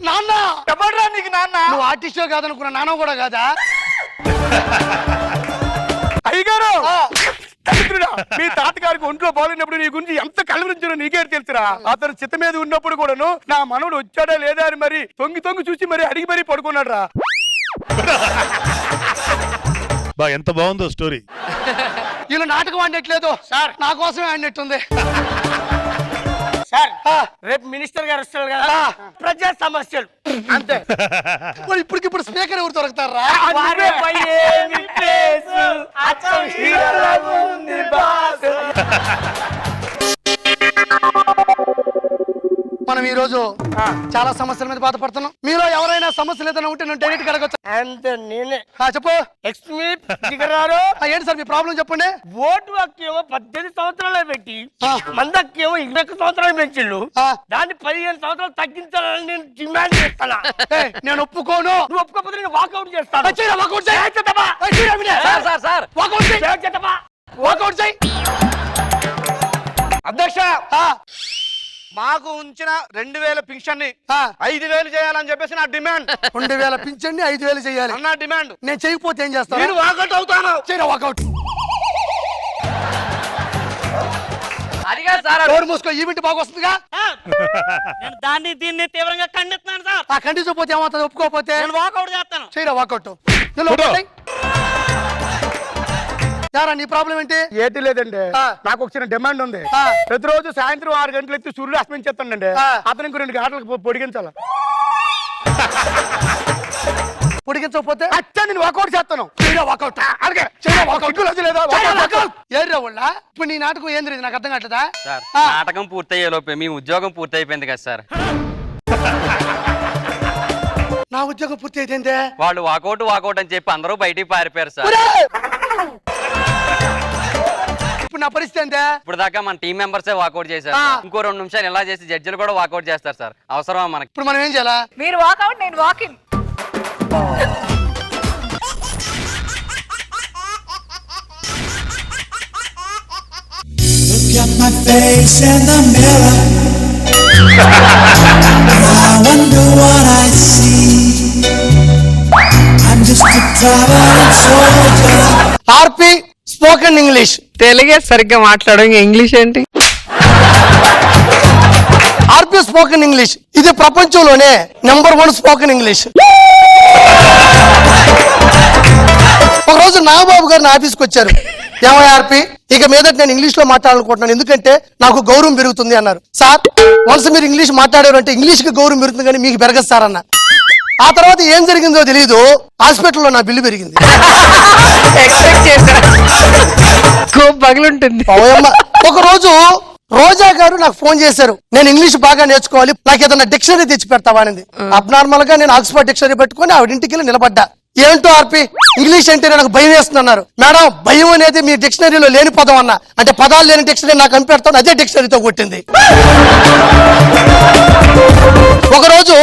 నాన్న ఎవడ్రా నీకు నాన్న? నువ్వు ఆర్టిస్టో కాదనుకున్నా, నాన్న కూడా కాదా? అయ్యగారు దరిద్రుడా, మీ తాతగారికి ఒంట్లో బాగున్నప్పుడు నీ గురించి ఎంత కలవరించారో నీకే తెలుసురా. అతను చిత్త మీద ఉన్నప్పుడు కూడాను నా మనవడు వచ్చాడా లేదా అని మరి తొంగి తొంగి చూసి మరి అడిగి మరీ పడుకున్నాడు రా. ఎంత బాగుందో స్టోరీ. వీళ్ళు నాటకం ఆడినట్లేదు సార్, నా కోసమే ఆడినట్టుంది. సార్ రేపు మినిస్టర్ గారు వస్తారు కదా, ప్రజా సమస్యలు అంతే. ఇప్పటికిప్పుడు స్పీకర్ ఎవరు దొరుకుతారా? మనం ఈ రోజు చాలా సమస్యల మీద బాధపడుతున్నాం. మీలో ఎవరైనా సమస్యలు ఏదైనా ఉంటే నేను డైరెక్ట్ అడగొచ్చు. అంతే నేనే. చెప్పు. ఏంటి సార్ మీ ప్రాబ్లం చెప్పండి. ఓటు హక్కేమో 18 సంవత్సరాలు పెట్టి మంది హక్కేమో 21 సంవత్సరాలు పెంచిళ్ళు, దాన్ని 15 సంవత్సరాలు తగ్గించాలని నేను డిమాండ్ చేస్తాను. నేను ఒప్పుకోను. నువ్వు ఒప్పుకోకపోతే నేను వాకౌట్ చేస్తాను. అధ్యక్ష, మాకు ఉంచిన 2000 పింఛన్ ని 5000 చేయాలని చెప్పేసి నా డిమాండ్. 2000 పింఛన్ 5000 చేయాలి అన్న డిమాండ్. నేను చేయకపోతే ఏం చేస్తాను? నేను వాకౌట్ అవుతాను. చేయరా వాకౌట్. అదిగా సార్, డోర్ మూసుకో. ఈవెంట్ బాగా వస్తుందిగా. నేను దాన్ని దీన్ని తీవ్రంగా ఖండిస్తున్నాను సార్. ఖండించకపోతే ఏమవుతుంది? ఒప్పుకోకపోతే నేను వాకౌట్ చేస్తాను. చేయరా వాకౌట్. యారా నీ ప్రాబ్లం ఏంటి? ఏటి లేదండి, నాకు ఒక చిన్న డిమాండ్ ఉంది. ప్రతిరోజు సాయంత్రం 6 గంటలు ఎత్తి సూర్యుడు అస్తమించేస్తానండి. అతను ఇంకో 2 గంటలకు పొడిగించాల. పొడిగించకపోతే అచ్చా నేను వాకౌట్ చేస్తాను. ఇప్పుడు నీ నాటకం ఏం తెలియదు, నాకు అర్థం కావట్లేదా? సార్ నాటకం పూర్తయ్యే లోపే మీ ఉద్యోగం పూర్తి అయిపోయింది కదా సార్. నా ఉద్యోగం పూర్తి అయితే వాళ్ళు వాకౌట్ అని చెప్పి అందరూ బయటికి పారిపోయారు సార్. ఇప్పుడు నా పరిస్థితి ఏంటే? ఇప్పుడు దాకా మన టీం మెంబర్సే వాకౌట్ చేశారు. ఇంకో 2 నిమిషాలు ఎలా చేసి జడ్జిలు కూడా వాకౌట్ చేస్తారు సార్. అవసరమా మనకి? ఇప్పుడు మనం ఏం చేయాలా? మీరు వాకౌట్, నేను walking. Look at my face in the mirror. I wonder what I see. I'm just a tired soldier. RP spoken English. తెలుగే సరిగ్గా మాట్లాడడం, ఇంగ్లీష్ ఏంటి? ఆర్పి స్పోకెన్ ఇంగ్లీష్ ఇది ప్రపంచంలోనే నెంబర్ 1 స్పోకెన్ ఇంగ్లీష్. ఒక రోజు నాగబాబు గారు నా ఆఫీస్కి వచ్చారు. ఏమయ్య ఆర్పి, ఇక మీదట నేను ఇంగ్లీష్ లో మాట్లాడాలనుకుంటున్నాను, ఎందుకంటే నాకు గౌరవం పెరుగుతుంది అన్నారు. సార్ వన్స్ మీరు ఇంగ్లీష్ మాట్లాడారు అంటే ఇంగ్లీష్ కి గౌరవం పెరుగుతుంది కానీ మీకు పెరగదు సార్ అన్న. ఆ తర్వాత ఏం జరిగిందో తెలియదు, హాస్పిటల్లో నా బిల్లు పెరిగింది. ఎక్స్పెక్ట్ చేశారు, పగులుంటుంది. ఒక రోజు రోజా గారు నాకు ఫోన్ చేశారు, నేను ఇంగ్లీష్ బాగా నేర్చుకోవాలి, నాకు ఏదైనా డిక్షనరీ తెచ్చి పెడతావా అనేది. అబ్నార్మల్ గా నేను ఆక్స్ఫర్డ్ డిక్షనరీ పెట్టుకుని ఆవిడ ఇంటికి వెళ్ళి నిలబడ్డా. ఏంటో ఆర్పి ఇంగ్లీష్ అంటే నాకు భయం వేస్తున్నారు. మేడం భయం అనేది మీ డిక్షనరీలో లేని పదం అన్న. అంటే పదాలు లేని డిక్షనరీ నాకు కనిపెడతాను, అదే డిక్షనరీతో కొట్టింది. ఒకరోజు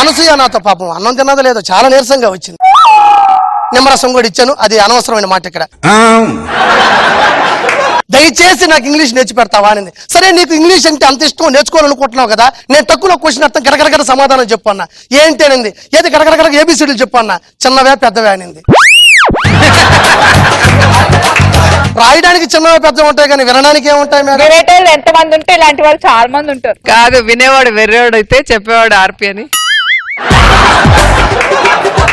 అనసూయ నాతో పాపం అన్నం తిన్నదో లేదో చాలా నీరసంగా వచ్చింది. నిమ్మరసం కూడా ఇచ్చాను, అది అనవసరమైన మాట ఇక్కడ. దయచేసి నాకు ఇంగ్లీష్ నేర్చి పెడతావా అనింది. సరే నీకు ఇంగ్లీష్ అంటే అంత ఇష్టం, నేర్చుకోవాలనుకుంటున్నావు కదా, నేను తక్కువ క్వశ్చన్ అర్థం గడగడగడ సమాధానం చెప్పు అన్న. ఏంటి అనింది. ఏది గడగడగడ ఏబిసిడీలు చెప్పు అన్న. చిన్నవే పెద్దవే అనింది. రాయడానికి చిన్నవే పెద్దవి ఉంటాయి కానీ వినడానికి ఏముంటాయి మేడం? వినేటోళ్ళు ఎంత మంది ఉంటే ఇలాంటి వాళ్ళు చాలా మంది ఉంటారు. కాదు, వినేవాడు వెర్రేవాడు అయితే చెప్పేవాడు ఆర్పి అని.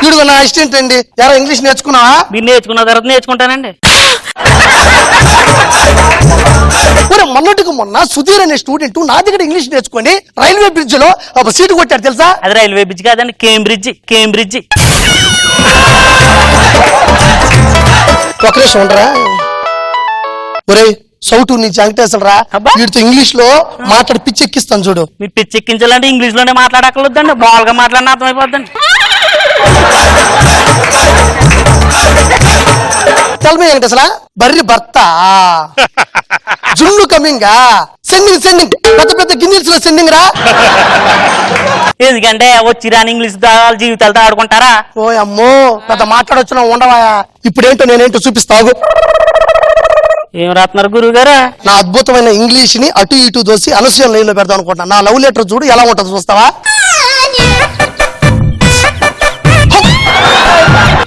వీడు నా అసిస్టెంట్ అండి. ఎవరో ఇంగ్లీష్ నేర్చుకున్నావా? మీరు నేర్చుకున్న తర్వాత నేర్చుకుంటానండి. మొన్నటికి మొన్న సుధీర్ అనే స్టూడెంట్ నా దగ్గర ఇంగ్లీష్ నేర్చుకొని రైల్వే బ్రిడ్జ్ లో ఒక సీటు కొట్టాడు తెలుసా? అది రైల్వే బ్రిడ్జ్ కాదండి, కేంబ్రిడ్జ్. ఒక నిమిషం ఉండరా. ఒరే సౌటు నీ వెంకటేశ్వర రా, వీటితో ఇంగ్లీష్ లో మాట్లాడి పిచ్చి ఎక్కిస్తాను చూడు. మీరు పిచ్చి ఎక్కించాలంటే ఇంగ్లీష్ లోనే మాట్లాడక్కర్లేదండి, మామూలుగా మాట్లాడిన అర్థమైపోద్దండి. Tell me వెంకటేశ్వర, బర్రి భర్త జున్ను కమింగ్ సెండింగ్ పెద్ద పెద్ద గిన్నెల్స్ లో సెండింగ్ రా. ఎందుకంటే వచ్చి రాని ఇంగ్లీష్ జీవితాలతో ఆడుకుంటారా? ఓ అమ్మో పెద్ద మాట్లాడొచ్చున్నా ఉండవా. ఇప్పుడేంటో నేనేంటో చూపిస్తావు. ఏం రాస్తున్నారు గురువు గారు? నా అద్భుతమైన ఇంగ్లీష్ ని అటు ఇటు దోసి అనసూయ లైన్ లో పెడదాం అనుకుంటున్నా. నా లవ్ లెటర్ చూడు ఎలా ఉంటుందో చూస్తావా?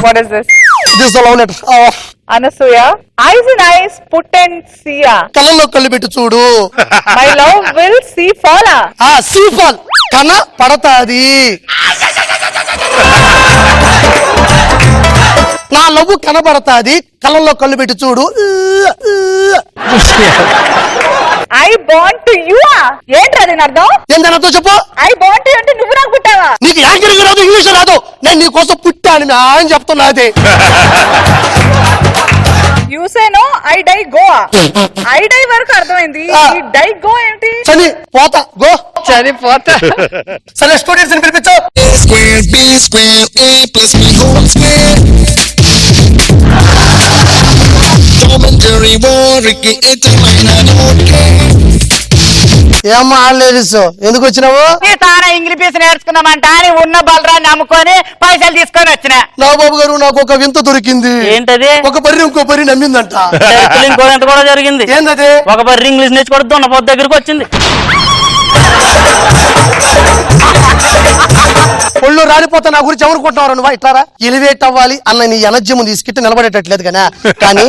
What is this? This is the love letter. Anasuya, eyes in eyes, put and see. కళ్ళల్లో కళ్ళు పెట్టి చూడు. My love will see fall. See fall కన పడతాది. నా లవ్ కనబడతాది, కళ్ళల్లో కళ్ళు పెట్టి చూడు. I born to you. ఏంటి అది అర్థం? ఏంటని అర్థం చెప్పు. I born to you అంటే నువ్వు నాకు పుట్టావా? నీకు యాంకరింగ్ రాదు, ఇంగ్లీష్ రాదు, నేను నీ కోసం పుట్టాను అని చెప్తున్నది. You say no, I die go. I die వరకు అర్థమైంది. ఈ డై గో ఏంటి? చని పోతా గో. చని పోతా. సరే స్టూడెంట్స్ ని పిలిపించు. ఏమ్మా లేడీస్ ఎందుకు వచ్చినావు? తారా ఇంగ్లీష్ నేర్చుకుందామంట అని ఉన్న బలరాన్ని అమ్ముకొని పైసలు తీసుకొని వచ్చిన. నా బాబు గారు నాకు ఒక వింత దొరికింది. ఏంటది? ఒక బర్రి ఇంకో బర్రి నమ్మిందంట. ఇంకోటి కూడా జరిగింది. ఏంటది? ఒక బర్రి ఇంగ్లీష్ నేర్చుకోవడం దున్నపోతు దగ్గరికి వచ్చింది. ఒళ్ళు రాలిపోతా నా గురించి ఎవరుకుంటున్నారు నువ్వు? ఇట్లారా ఎలివేట్ అవ్వాలి అన్న నీ ఎనర్జీ ముందు ఈ స్కిట్ నిలబడేటట్లేదు కానీ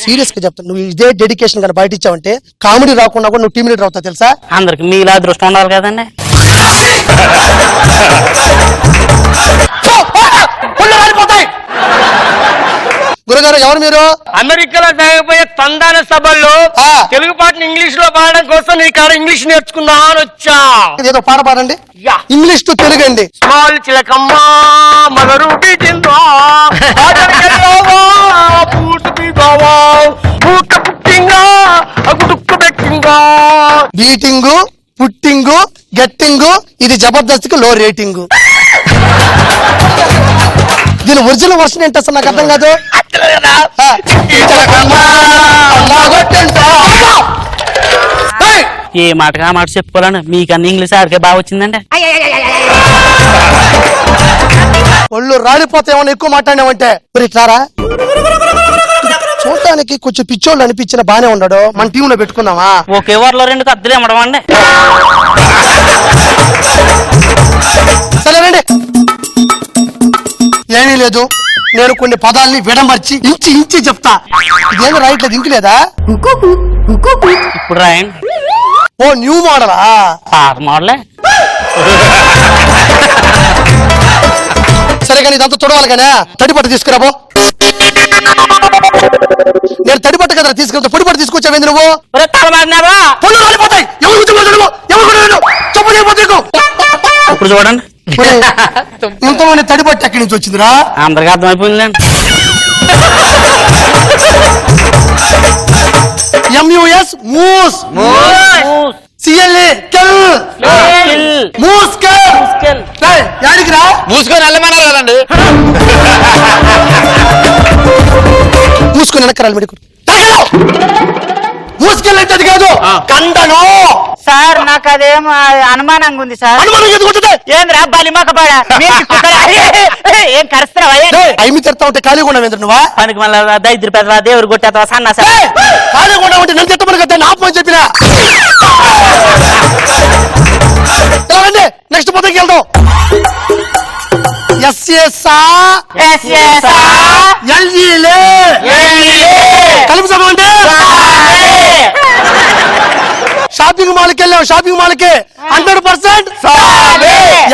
సీరియస్ గా చెప్తాను, నువ్వు ఇదే డెడికేషన్ కానీ బయట ఇచ్చావంటే కామెడీ రాకుండా కూడా నువ్వు టీమ్ లీడర్ అవుతావు తెలుసా? అందరికి మీలా దృష్టి ఉండాలి కదండి. ఒళ్ళు రాలిపోతాయి. గురుగారు ఎవరు మీరు? అమెరికాలో జరగబోయే తందాన సభల్లో ఆ. తెలుగు పాటను ఇంగ్లీష్ లో పాడడం కోసం నీ కాడ ఇంగ్లీష్ నేర్చుకుందాం అని వచ్చా. ఏదో పాట పాడండి. యా. ఇంగ్లీష్ టు తెలుగు అండి. స్మాల్ చిలకమ్మా మదరు బీటిందా ఆటకెళ్ళావా పూట బీగావా పూట పుట్టింగా అగుడుక్కు పెట్టింగా. బీటింగు, పుట్టింగు, గట్టింగు, ఇది జబర్దస్త్ లో రేటింగు. దీని ఒరిజినల్ వర్షన్ ఏంటి అసలు నాకు అర్థం కాదు. ఆ. ఏయ్! ఏ మాటగా మాట చెప్పుకోవాలని మీకన్నా ఇంగ్లీష్ ఆడికే బాగా వచ్చిందండి. ఒళ్ళు రాలిపోతే ఏమన్నా ఎక్కువ మాట్లాడినావంటే మరి ఇట్లారా. చూడటానికి కొంచెం పిచ్చోళ్ళు అనిపించిన బానే ఉన్నాడు. మన టీమ్ లో పెట్టుకుందామా? ఒకే వారిలో 2 కత్తులు ఇమ్మడం అండి. సరే రండి. ఏమీ లేదు, నేను కొన్ని పదాల్ని విడమర్చి ఇంచి ఇంచి చెప్తా. ఇదేమో రైట్ లేదు, ఇంక లేదా? ఇప్పుడు రాయండి. ఓ న్యూ మోడలా? పాత మోడలే. సరే కానీ ఇదంతా చూడవాలి కానీ తడిపట్టు తీసుకురాబో. నేను తడిపట్ట కదా తీసుకెళ్తా, పొడిపట్టు తీసుకొచ్చావేంది నువ్వు? ఒరే తలమారినావా? పళ్ళు రాలిపోతాయి. ఎవరు కూర్చోబోతున్నావు? ఎవరు కూడా లేరు. చెప్పు చేయబోతు నీకు. ఇప్పుడు చూడండి. ఒరేయ్, ఇంతమంది తడిపట్టు ఎక్కడి నుంచి వచ్చిందిరా? అందరికి అర్థమైపోయిందండి. MUS Moose, CLA కెల్, Moose కెల్. రేయ్, యాడికి రా? మూసుకొని వెళ్ళమన్నారు కదండి. మూసుకొని వెనక్కరాలి మెడికు. మూసుకెళ్ళంటే అది కాదు, కండను. సార్ నాకు అదేం అనుమానంగా ఉంది సార్. అనుమానం ఎందుకు ఉంటుంది? ఏంద్రా బలిమకపాడా ఏం కరుస్తున్నావా? ఐమి తిడతా ఉంటే ఖాళీగా ఉండవు నువ్వా? పనికి మళ్ళీ దైద్రి పెద్దవా, దేవుడు కొట్టేస్తావా, సన్నా సార్. ఖాళీగా ఉండవు అంటే నన్ను తిట్టమని కదా ఆపమని చెప్పినా. నెక్స్ట్ పదకి వెళ్దాం. కలిపి చదవండి. షాపింగ్ మాల్కి వెళ్ళాం. షాపింగ్ మాల్కి 100%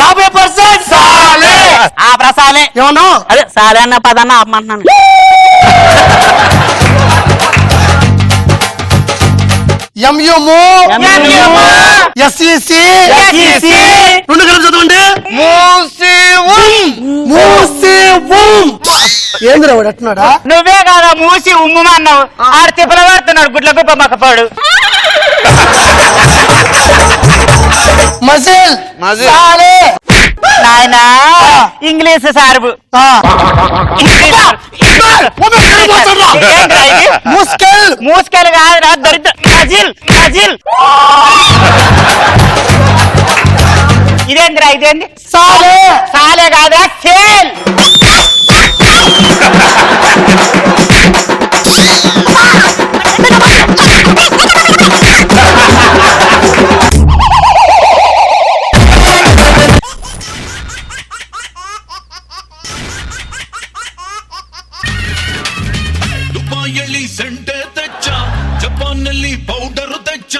50% ఆ ప్రసాలే ఏమన్నా? అదే సాలే అన్న పదన్న ఆపమంటున్నాను. MU SEC 2 కలిపి చదవండి. ఏంద్రా వాడు ఎట్టున్నాడా? నువ్వే కాదా మూసి ఉమ్మన్నావు. ఆడ తిప్పల పడుతున్నాడు గుడ్ల గుప్ప మక్కపాడు. మజిల్ నాయనా ఇంగ్లీష్ సార్బు. మూసుకెళ్ళి కాదురా దరిద్ర మజిల్ మజిల్. ఇదేంద్రా ఇదేంది? సాలే సాలే కాదురా సేల్. ದುಬಾಯಲ್ಲಿ ಸೆಂಟೆ ತೆಚ್ಚ, ಜಪಾನ್ನಲ್ಲಿ ಪೌಡರು ತೆಚ್ಚ,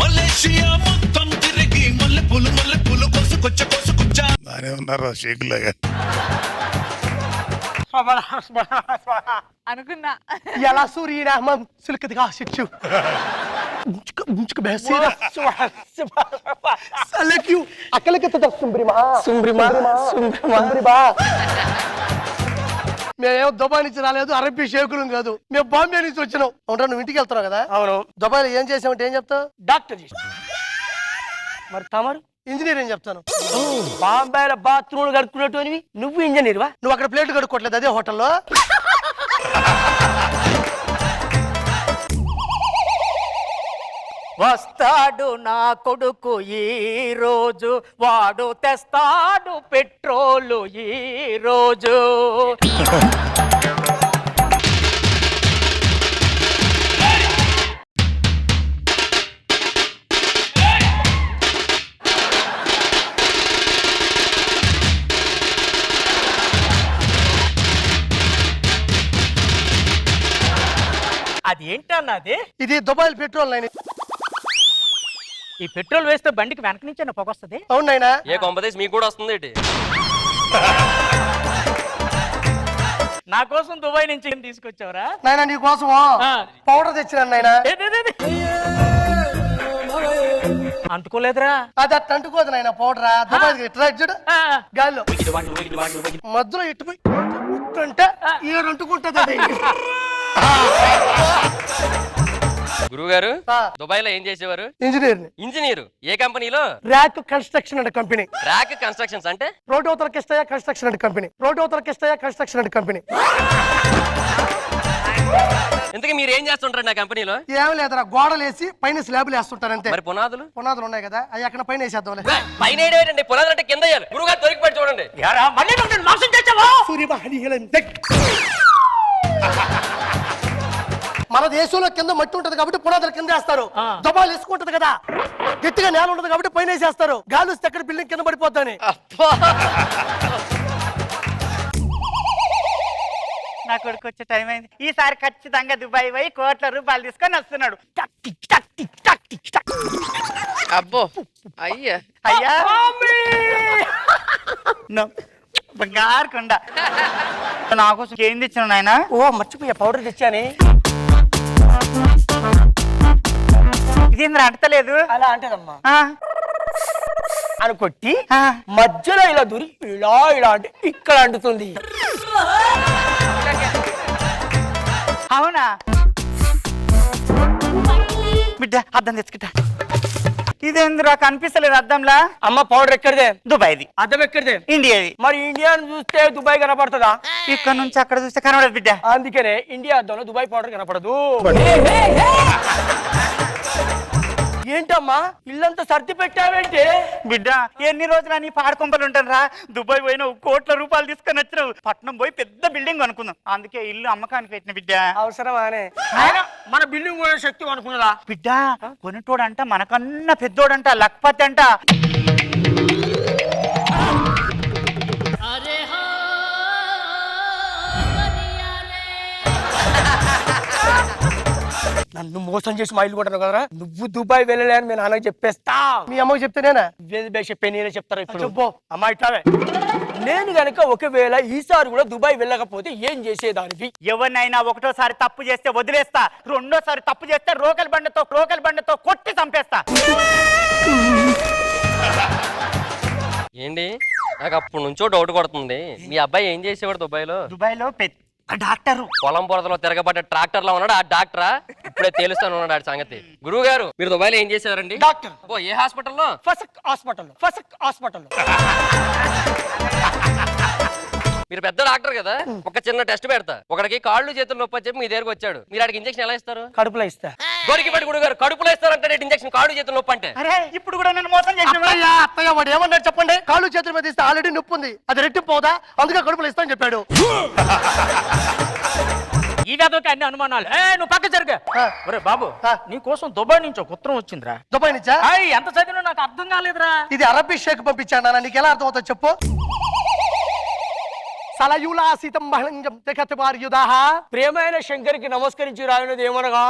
ಮಲೇಷಿಯಾ ಮೊತ್ತಂ ತಿರುಗಿ ಮಲ್ಲೆ ಪುಲು ಕೊಸು ಕೊಚ್ಚ. బానే ఉన్నారా షేకులాగా? అనుకున్నా. ఎలా సూర్యనామం సులకదిగా శిక్షు మేమేమో దుబాయ్ నుంచి రాలేదు, అరబ్బీ షేకులు కాదు, మేము బాంబే నుంచి వచ్చినాం. అవునా, నువ్వు ఇంటికి వెళ్తున్నావు కదా? అవును. దుబాయ్ లో ఏం చేసావంటే ఏం చెప్తావు? డాక్టర్ చేసి మరి తమరు ఇంజనీర్ ఏం చెప్తాను. బాంబేలో బాత్రూమ్ కడుక్కున్నట్టు నువ్వు ఇంజనీర్ వా? నువ్వు అక్కడ ప్లేట్ కడుక్కోవట్లేదు అదే హోటల్లో? వస్తాడు నా కొడుకు ఈ రోజు, వాడు తెస్తాడు పెట్రోలు ఈ రోజు. అదేంటన్నది? ఇది దుబాయ్ పెట్రోల్ లైన్. ఈ పెట్రోల్ వేస్తే బండికి వెనక నుంచి పొగ వస్తుంది. అవునైనా? ఏ కొంపదేసి మీకు కూడా వస్తుంది ఏంటి? నా కోసం దుబాయ్ నుంచి ఏం తీసుకొచ్చావురా? నాయన నీ కోసం పౌడర్ తెచ్చినాను నాయన. అంటుకోలేదురా? అది అట్ట అంటుకోదు నాయన పౌడరా. దుబాయ్ చూడు గాల్లో మధ్యలో ఇట్టుపోయి అంటే ఈడ అంటుకుంటది అది. గురువు గారు దుబాయ్ లో ఏం చేసేవారు? ఇంజనీర్. ఏ కంపెనీలో? Rack construction and company. Rack constructions అంటే? రోడ్డు అవతల కిష్టయ్య కన్స్ట్రక్షన్ అండ్ కంపెనీ. రోడ్డు అవతల కిష్టయ్య కన్స్ట్రక్షన్ అండ్ కంపెనీ. ఇంతకీ మీరు ఏం చేస్తుంటారు నా కంపెనీలో? ఏం లేదురా, గోడలు వేసి పైన స్లాబ్లు వేస్తుంటారు అంతే. మరి పునాదులు? పునాదులు ఉన్నాయి కదా, అవి అక్కడ పైన వేసేద్దాం. పైన ఏంటండి, పునాదులు అంటే కింద వేయాలి. గురువు గారు దొరికిపోయి చూడండి. మన దేశంలో కింద మట్టి ఉంటది కాబట్టి పునాదులు కింద వేస్తారు. దుబాయ్ ఇసుకుంటది కదా, గట్టిగా నేల ఉంటది కాబట్టి పైన వేసేస్తారు. గాలి వస్తే ఎక్కడ బిల్డింగ్ కింద పడిపోద్దని. నా కొడుకు వచ్చే టైం అయింది. ఈసారి ఖచ్చితంగా దుబాయ్ పోయి కోట్ల రూపాయలు తీసుకొని వస్తున్నాడు. అబ్బో అయ్యా అయ్యా బంగారు కొండ. నా కోసం ఏం తెచ్చిన నాయన? ఓ మర్చిపోయా, పౌడర్ తెచ్చానే. ఇదేంద్ర అంటలేదు. అలా అంటేదమ్మా అని కొట్టి మధ్యలో ఇలా దూరి ఇలా ఇలా అంటే ఇక్కడ అంటుతుంది. అవునా బిడ్డ, అద్దం తెచ్చుకుంటా. ఇదేంద్రా కనిపిస్తలేదు అద్దంలా? అమ్మ పౌడర్ ఎక్కడిదే? దుబాయ్ది. అద్దం ఎక్కడిదే? ఇండియాది. మరి ఇండియాను చూస్తే దుబాయ్ కనపడుతుందా? ఇక్కడ నుంచి అక్కడ చూస్తే కనబడదు బిడ్డ. అందుకనే ఇండియా అద్దంలో దుబాయ్ పౌడర్ కనపడదు. ఏంటమ్మా ఇల్లంతా సర్ది పెట్టావేంటి? బిడ్డ ఎన్ని రోజులు నీ పాడుకొంపలు ఉంటాను రా. దుబాయ్ పోయిన కోట్ల రూపాయలు తీసుకొని వచ్చినావు. పట్నం పోయి పెద్ద బిల్డింగ్ అనుకుందాం, అందుకే ఇల్లు అమ్మకానికి పెట్టిన బిడ్డ. అవసరమానే మన బిల్డింగ్ కొనే శక్తి అనుకున్నదా? బిడ్డ కొనేటోడంట మనకన్నా పెద్దోడంట, లక్పతి అంట. నన్ను మోసం చేసి మా ఇల్లు కొట్టాను కదరా. నువ్వు దుబాయ్ వెళ్ళలే అని మీ నాన్నకి చెప్పేస్తా. మీ అమ్మకి చెప్తేనేనా? చెప్పే నేనే చెప్తారా ఇప్పుడు? అమ్మా ఇట్లావే, నేను గనక ఒకవేళ ఈసారి కూడా దుబాయ్ వెళ్ళకపోతే ఏం చేసేదానికి? ఎవరినైనా ఒకటోసారి తప్పు చేస్తే వదిలేస్తా, రెండోసారి తప్పు చేస్తే రోకల్ బండతో కొట్టి చంపేస్తా. ఏంటి నాకు అప్పటి నుంచో డౌట్ కొడుతుంది. మీ అబ్బాయి ఏం చేసేవాడు దుబాయ్లో? దుబాయ్లో డాక్టర్. పొలం పొరదలో తిరగబడ్డ ట్రాక్టర్ లో ఉన్నాడు ఆ డాక్టరా? ఇప్పుడే తెలుస్తాను ఉన్నాడు సంగతి. గురువు గారు మీరు దుబాయ్లో ఏం చేసేవారండి? డాక్టర్. ఓ ఏ హాస్పిటల్లో? ఫసక్ హాస్పిటల్. మీరు పెద్ద డాక్టర్ కదా, ఒక చిన్న టెస్ట్ పెడతా. ఒకడికి కాళ్ళు చేతులు నొప్పి చెప్పి మీ దగ్గరకు వచ్చాడు, మీరు ఆడికి ఇంజక్షన్ ఎలా ఇస్తారు? కడుపులో ఇస్తా. దొరికిపెట్టి గురువు గారు కడుపులో ఇస్తారంటే ఇంజక్షన్ కాళ్ళు చేతులు నొప్పి అంటే? అరే ఇప్పుడు కూడా నన్ను మోసం చేసిన అత్తయ్య వాడు ఏమన్నాడు చెప్పండి? కాళ్ళు చేతుల మీద ఇస్తే ఆల్రెడీ నొప్పి ఉంది, అది రెట్టిపోదా, అందుకే కడుపులో ఇస్తాను చెప్పాడు. ఈ వ్యాధులకి అన్ని అనుమానాలు. నువ్వు పక్క జరుగు. ఒరే బాబు, నీ కోసం దుబాయ్ నుంచి ఒక ఉత్తరం వచ్చిందిరా. దుబాయ్ నుంచా? ఎంత చదివినా నాకు అర్థం కాలేదురా. ఇది అరబీ షేక్ పంపించాను, నీకు ఎలా అర్థం అవుతుంది చెప్పు? ప్రేమైన శంకర్కి నమస్కరించి రాయినది ఏమనగా,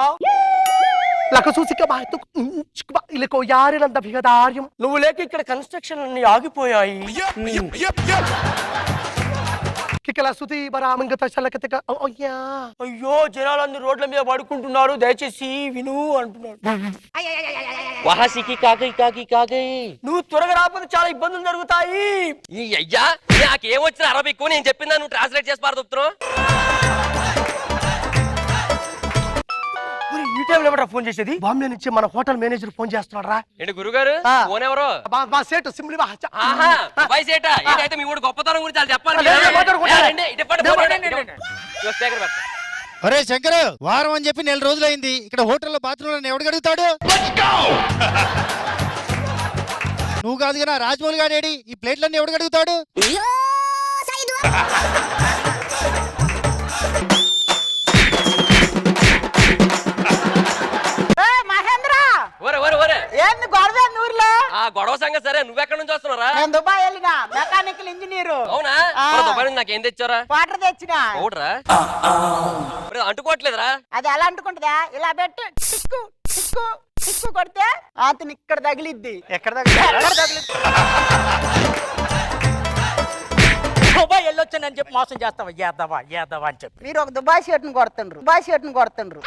నువ్వు లేక ఇక్కడ కన్స్ట్రక్షన్ అన్ని ఆగిపోయాయి. అయ్యో జనాలన్నీ రోడ్ల మీద పడుకుంటున్నారు, దయచేసి విను అంటున్నాడు. నువ్వు త్వరగా రాకపోతే చాలా ఇబ్బందులు జరుగుతాయి. అయ్యా నాకేమొచ్చిన అరబిక్ నేను చెప్పిందా నువ్వు ట్రాన్స్లేట్ చేసి పారదొప్పుతున్నావు? ఈ టైంలో ఎవరా ఫోన్ చేసేది? బాంబే నుంచి మన హోటల్ మేనేజర్ ఫోన్ చేస్తున్నాడు రా. ఏంటి గురుగారు ఫోన్ ఎవరు? మా సేటు సింబలి అయితే మీ ఊడు గొప్పతనం గురించి వాళ్ళు చెప్పాలి. ఒరే శంకర్, వారం అని చెప్పి 4 రోజులైంది, ఇక్కడ హోటల్లో బాత్రూమ్ ఎవడు గడుగుతాడు? నువ్వు కాదు కదా రాజమౌళి గాడేడి, ఈ ప్లేట్లన్నీ ఎవడు గడుగుతాడు? ఏంది గొడవ ఊర్లో? గొడవ సంగతి సరే, నువ్వెక్కడి నుంచి వస్తున్నారా? నేను దుబాయ్ వెళ్ళినా, మెకానికల్ ఇంజనీర్. అవునా? దుబాయ్ నుంచి నాకేం తెచ్చారా? వాటర్ తెచ్చినా. పౌడరా? అంటుకోవట్లేదురా? అది ఎలా అంటుకుంటుందా? ఇలా పెట్టి టిక్కు టిక్కు టిక్కు కొడితే అతను ఇక్కడ తగిలిద్ది. ఎక్కడ తగిలిద్ది? దుబాయ్ వెళ్ళొచ్చానని చెప్పి మోసం చేస్తావా ఏదవా అని చెప్పి మీరు ఒక దుబాయ్ షర్ట్ని కొడుతుండ్రు దుబాయ్ షర్ట్ని కొడుతుండ్రు